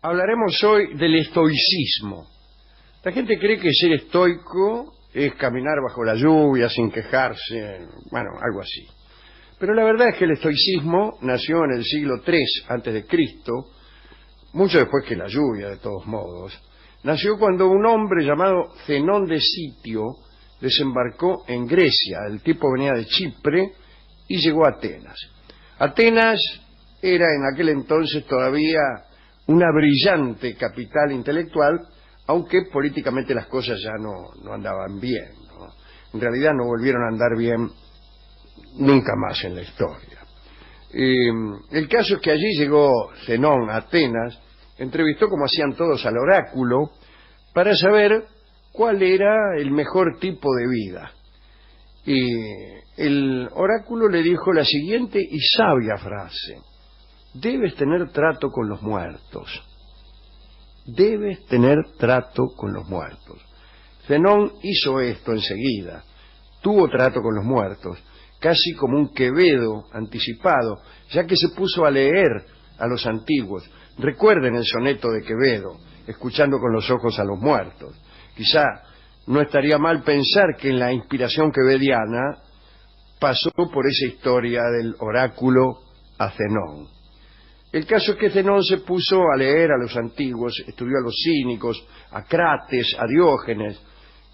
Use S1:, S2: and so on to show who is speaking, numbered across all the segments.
S1: Hablaremos hoy del estoicismo. La gente cree que ser estoico es caminar bajo la lluvia sin quejarse, bueno, algo así. Pero la verdad es que el estoicismo nació en el siglo III antes de Cristo, mucho después que la lluvia, de todos modos. Nació cuando un hombre llamado Zenón de Sitio desembarcó en Grecia. El tipo venía de Chipre y llegó a Atenas. Atenas era en aquel entonces todavía una brillante capital intelectual, aunque políticamente las cosas ya no andaban bien, ¿no? En realidad no volvieron a andar bien nunca más en la historia. El caso es que allí llegó Zenón a Atenas, entrevistó, como hacían todos, al oráculo para saber cuál era el mejor tipo de vida. Y el oráculo le dijo la siguiente y sabia frase: debes tener trato con los muertos. Debes tener trato con los muertos. Zenón hizo esto enseguida. Tuvo trato con los muertos, casi como un Quevedo anticipado, ya que se puso a leer a los antiguos. Recuerden el soneto de Quevedo, escuchando con los ojos a los muertos. Quizá no estaría mal pensar que en la inspiración quevediana pasó por esa historia del oráculo a Zenón. El caso es que Zenón se puso a leer a los antiguos, estudió a los cínicos, a Crates, a Diógenes,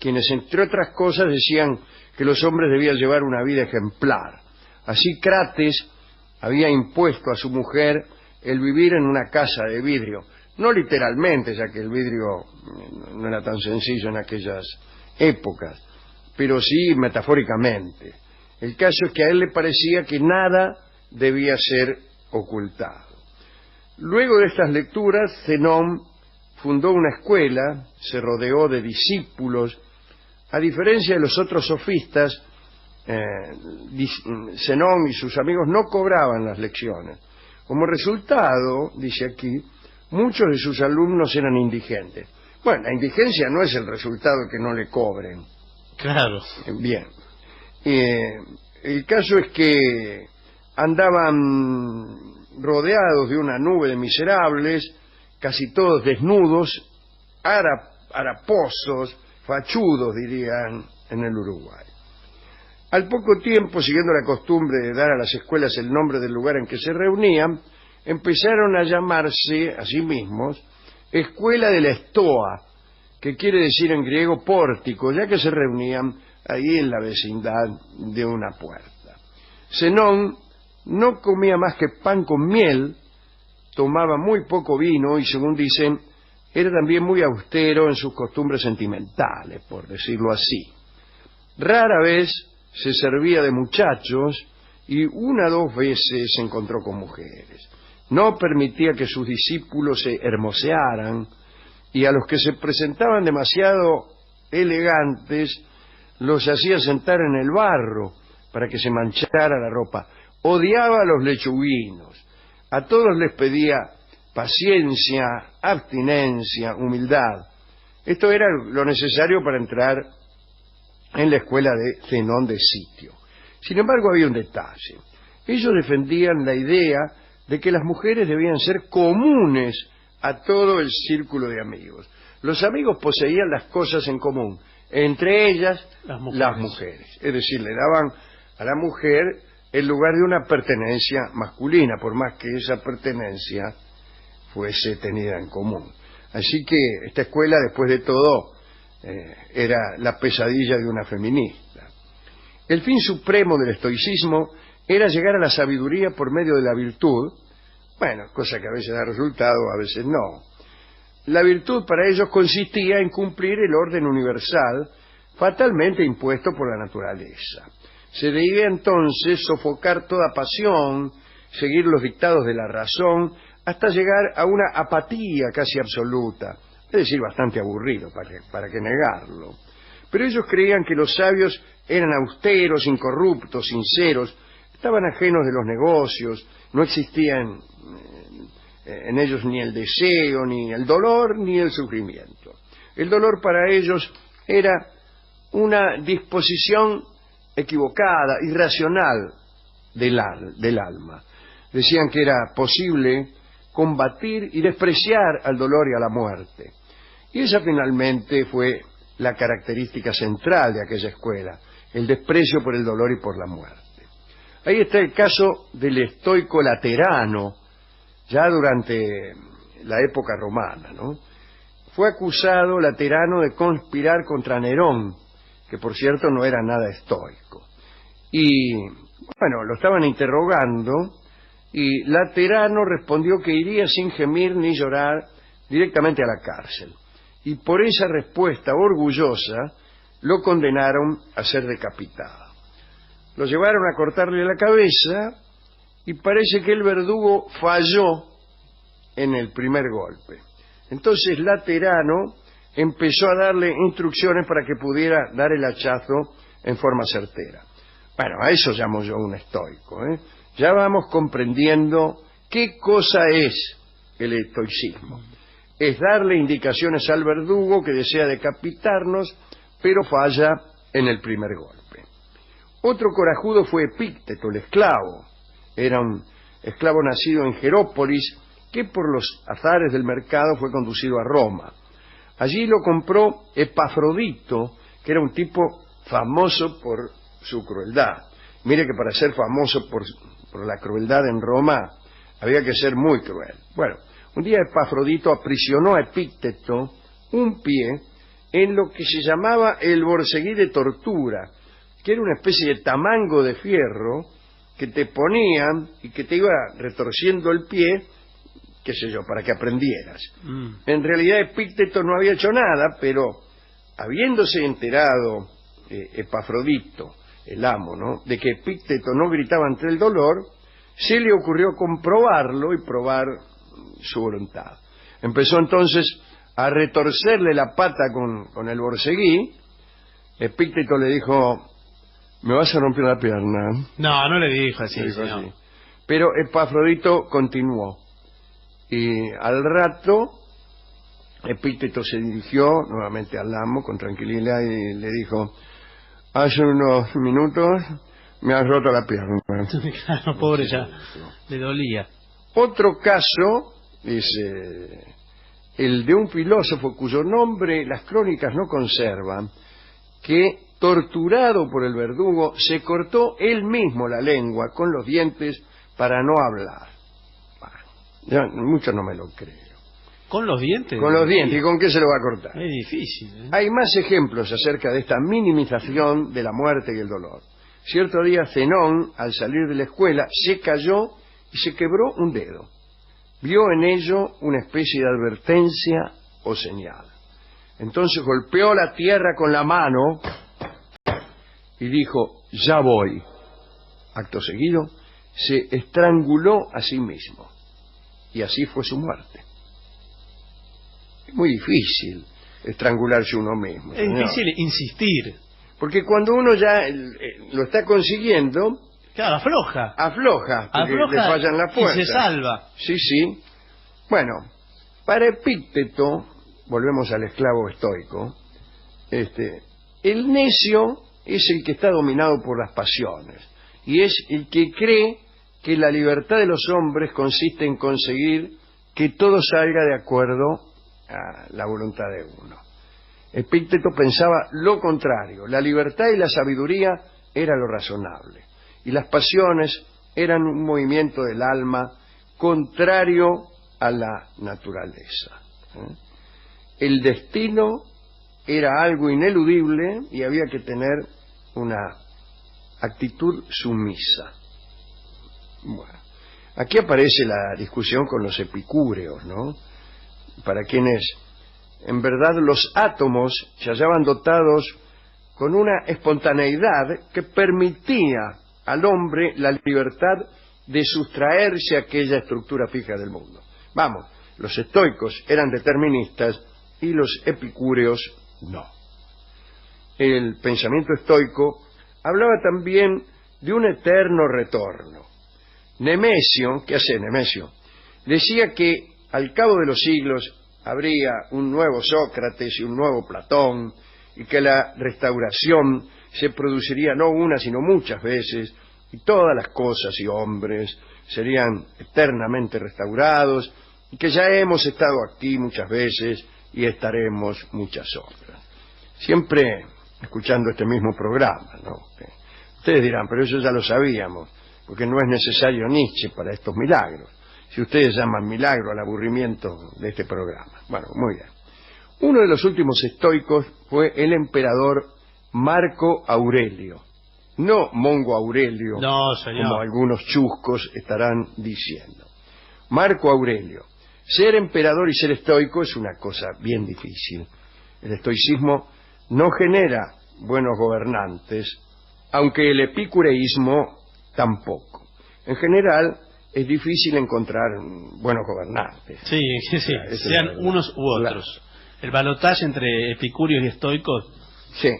S1: quienes entre otras cosas decían que los hombres debían llevar una vida ejemplar. Así Crates había impuesto a su mujer el vivir en una casa de vidrio, no literalmente, ya que el vidrio no era tan sencillo en aquellas épocas, pero sí metafóricamente. El caso es que a él le parecía que nada debía ser ocultado. Luego de estas lecturas, Zenón fundó una escuela, se rodeó de discípulos. A diferencia de los otros sofistas, Zenón y sus amigos no cobraban las lecciones. Como resultado, dice aquí, muchos de sus alumnos eran indigentes. Bueno, la indigencia no es el resultado de que no le cobren.
S2: Claro.
S1: Bien. El caso es que andaban rodeados de una nube de miserables, casi todos desnudos, haraposos, fachudos, dirían en el Uruguay. Al poco tiempo, siguiendo la costumbre de dar a las escuelas el nombre del lugar en que se reunían, empezaron a llamarse a sí mismos Escuela de la Estoa, que quiere decir en griego pórtico, ya que se reunían ahí en la vecindad de una puerta. Zenón no comía más que pan con miel, tomaba muy poco vino y, según dicen, era también muy austero en sus costumbres sentimentales, por decirlo así. Rara vez se servía de muchachos y una o dos veces se encontró con mujeres. No permitía que sus discípulos se hermosearan y a los que se presentaban demasiado elegantes los hacía sentar en el barro para que se manchara la ropa. Odiaba a los lechuguinos. A todos les pedía paciencia, abstinencia, humildad. Esto era lo necesario para entrar en la escuela de Zenón de Sitio. Sin embargo, había un detalle. Ellos defendían la idea de que las mujeres debían ser comunes a todo el círculo de amigos. Los amigos poseían las cosas en común, entre ellas las mujeres. Es decir, le daban a la mujer el lugar de una pertenencia masculina, por más que esa pertenencia fuese tenida en común. Así que esta escuela, después de todo, era la pesadilla de una feminista. El fin supremo del estoicismo era llegar a la sabiduría por medio de la virtud, bueno, cosa que a veces da resultado, a veces no. La virtud para ellos consistía en cumplir el orden universal fatalmente impuesto por la naturaleza. Se debía entonces sofocar toda pasión, seguir los dictados de la razón, hasta llegar a una apatía casi absoluta, es decir, bastante aburrido, para qué negarlo. Pero ellos creían que los sabios eran austeros, incorruptos, sinceros, estaban ajenos de los negocios, no existían en ellos ni el deseo, ni el dolor, ni el sufrimiento. El dolor para ellos era una disposición equivocada, irracional del alma. Decían que era posible combatir y despreciar al dolor y a la muerte. Y esa finalmente fue la característica central de aquella escuela, el desprecio por el dolor y por la muerte. Ahí está el caso del estoico Laterano, ya durante la época romana, ¿no? Fue acusado Laterano de conspirar contra Nerón, que por cierto no era nada estoico. Y bueno, lo estaban interrogando y Laterano respondió que iría sin gemir ni llorar directamente a la cárcel. Y por esa respuesta orgullosa lo condenaron a ser decapitado. Lo llevaron a cortarle la cabeza y parece que el verdugo falló en el primer golpe. Entonces Laterano empezó a darle instrucciones para que pudiera dar el hachazo en forma certera. Bueno, a eso llamo yo un estoico, ¿eh? Ya vamos comprendiendo qué cosa es el estoicismo. Es darle indicaciones al verdugo que desea decapitarnos, pero falla en el primer golpe. Otro corajudo fue Epícteto, el esclavo. Era un esclavo nacido en Jerópolis, que por los azares del mercado fue conducido a Roma. Allí lo compró Epafrodito, que era un tipo famoso por su crueldad. Mire que para ser famoso por la crueldad en Roma había que ser muy cruel. Bueno, un día Epafrodito aprisionó a Epícteto un pie en lo que se llamaba el borceguí de tortura, que era una especie de tamango de fierro que te ponían y que te iba retorciendo el pie, qué sé yo, para que aprendieras. En realidad Epícteto no había hecho nada, pero habiéndose enterado Epafrodito, el amo, ¿no?, de que Epícteto no gritaba ante el dolor, se le ocurrió comprobarlo y probar su voluntad. Empezó entonces a retorcerle la pata con el borceguí. Epícteto le dijo: ¿me vas a romper la pierna?
S2: No, no le dijo así,
S1: Le dijo
S2: señor.
S1: así. Pero Epafrodito continuó. Y al rato, Epícteto se dirigió nuevamente al amo con tranquilidad y le dijo: hace unos minutos me has roto la pierna.
S2: Claro, pobre, ya le dolía.
S1: Otro caso es el de un filósofo cuyo nombre las crónicas no conservan, que, torturado por el verdugo, se cortó él mismo la lengua con los dientes para no hablar. Yo mucho no me lo creo.
S2: ¿Con los dientes?
S1: Con los dientes, ¿y con qué se lo va a cortar?
S2: Es difícil, ¿eh?
S1: Hay más ejemplos acerca de esta minimización de la muerte y el dolor. Cierto día Zenón, al salir de la escuela, se cayó y se quebró un dedo. Vio en ello una especie de advertencia o señal. Entonces golpeó la tierra con la mano y dijo: ya voy. Acto seguido, se estranguló a sí mismo. Y así fue su muerte. Es muy difícil estrangularse uno mismo.
S2: Es
S1: señor.
S2: difícil insistir.
S1: Porque cuando uno ya lo está consiguiendo,
S2: Claro, afloja.
S1: afloja, porque
S2: Afloja
S1: le fallan las
S2: y
S1: fuerzas.
S2: se salva.
S1: Sí, sí. Bueno, para Epícteto, volvemos al esclavo estoico, el necio es el que está dominado por las pasiones y es el que cree que la libertad de los hombres consiste en conseguir que todo salga de acuerdo a la voluntad de uno. Epícteto pensaba lo contrario: la libertad y la sabiduría era lo razonable y las pasiones eran un movimiento del alma contrario a la naturaleza. El destino era algo ineludible y había que tener una actitud sumisa. Bueno, aquí aparece la discusión con los epicúreos, ¿no? Para quienes en verdad los átomos se hallaban dotados con una espontaneidad que permitía al hombre la libertad de sustraerse a aquella estructura fija del mundo. Vamos, los estoicos eran deterministas y los epicúreos no. El pensamiento estoico hablaba también de un eterno retorno. Nemesio, ¿qué hace Nemesio? Decía que al cabo de los siglos habría un nuevo Sócrates y un nuevo Platón, y que la restauración se produciría no una sino muchas veces, y todas las cosas y hombres serían eternamente restaurados, que ya hemos estado aquí muchas veces y estaremos muchas otras. Siempre escuchando este mismo programa, ¿no? Ustedes dirán, pero eso ya lo sabíamos, porque no es necesario Nietzsche para estos milagros. Si ustedes llaman milagro al aburrimiento de este programa. Bueno, muy bien. Uno de los últimos estoicos fue el emperador Marco Aurelio. No Mongo Aurelio,
S2: No, señor.
S1: como algunos chuscos estarán diciendo. Marco Aurelio. Ser emperador y ser estoico es una cosa bien difícil. El estoicismo no genera buenos gobernantes, aunque el epicureísmo tampoco. En general, es difícil encontrar buenos gobernantes.
S2: Sí, sí, sí.
S1: Esa es
S2: Sean
S1: la verdad.
S2: unos u otros. El balotaje entre epicúreos y estoicos.
S1: Sí.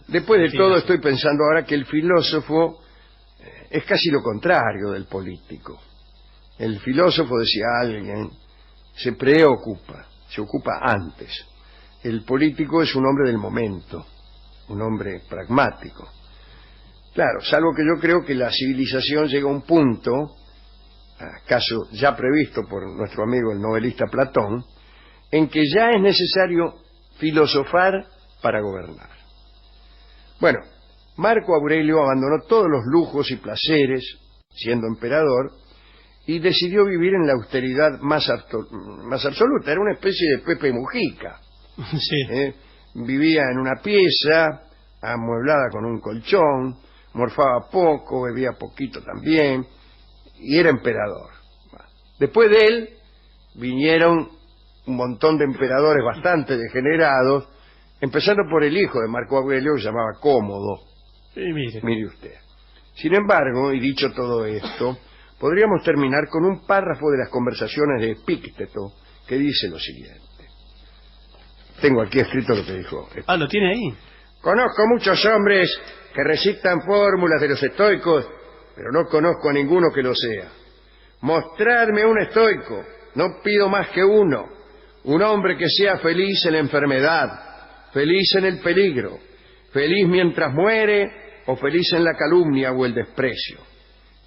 S1: Después de
S2: sí,
S1: todo,
S2: sí.
S1: estoy pensando ahora que el filósofo es casi lo contrario del político. El filósofo, decía alguien, se preocupa, se ocupa antes. El político es un hombre del momento, un hombre pragmático. Claro, salvo que yo creo que la civilización llega a un punto, acaso ya previsto por nuestro amigo el novelista Platón, en que ya es necesario filosofar para gobernar. Bueno, Marco Aurelio abandonó todos los lujos y placeres, siendo emperador, y decidió vivir en la austeridad más absoluta. Era una especie de Pepe Mujica.
S2: Sí.
S1: Vivía en una pieza, amueblada con un colchón, morfaba poco, bebía poquito también, y era emperador. Después de él vinieron un montón de emperadores bastante degenerados, empezando por el hijo de Marco Aurelio, que se llamaba Cómodo.
S2: Sí, mire.
S1: Mire usted. Sin embargo, y dicho todo esto, podríamos terminar con un párrafo de las conversaciones de Epícteto, que dice lo siguiente. Tengo aquí escrito lo que dijo.
S2: Ah, ¿lo tiene ahí?
S1: Conozco muchos hombres que recitan fórmulas de los estoicos, pero no conozco a ninguno que lo sea. Mostradme un estoico, no pido más que uno. Un hombre que sea feliz en la enfermedad, feliz en el peligro, feliz mientras muere o feliz en la calumnia o el desprecio.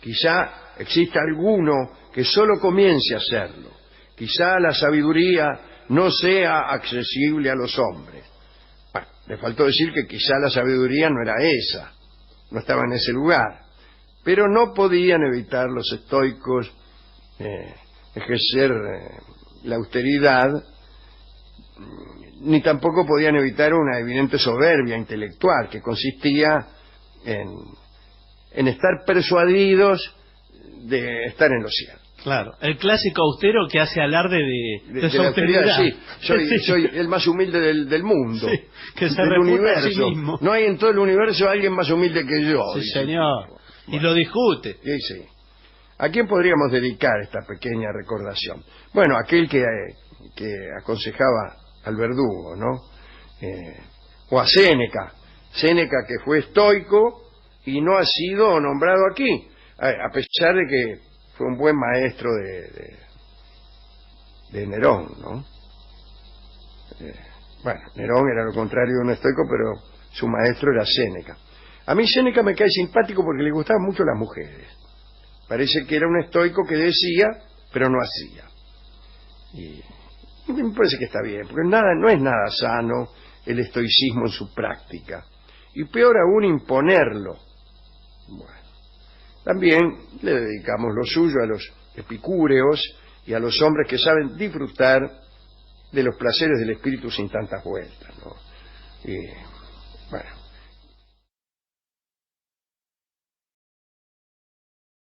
S1: Quizá exista alguno que solo comience a hacerlo. Quizá la sabiduría no sea accesible a los hombres. Bueno, le faltó decir que quizá la sabiduría no era esa, no estaba en ese lugar. Pero no podían evitar los estoicos ejercer la austeridad, ni tampoco podían evitar una evidente soberbia intelectual que consistía en estar persuadidos de estar en lo cierto.
S2: Claro. El clásico austero que hace alarde de su
S1: la
S2: austeridad.
S1: sí. Soy el más humilde del mundo.
S2: Sí, que se
S1: del
S2: reputa a sí
S1: universo.
S2: mismo.
S1: No hay en todo el universo alguien más humilde que yo.
S2: Sí,
S1: dice.
S2: señor. Y
S1: Bueno.
S2: lo discute.
S1: Sí, sí. ¿A quién podríamos dedicar esta pequeña recordación? Bueno, aquel que aconsejaba al verdugo, ¿no? O a Séneca. Séneca, que fue estoico y no ha sido nombrado aquí, a pesar de que fue un buen maestro de Nerón, ¿no? Bueno, Nerón era lo contrario de un estoico, pero su maestro era Séneca. A mí Séneca me cae simpático porque le gustaban mucho las mujeres. Parece que era un estoico que decía, pero no hacía. Y me parece que está bien, porque no es nada sano el estoicismo en su práctica. Y peor aún imponerlo. Bueno, también le dedicamos lo suyo a los epicúreos y a los hombres que saben disfrutar de los placeres del espíritu sin tantas vueltas, ¿no? Y, bueno,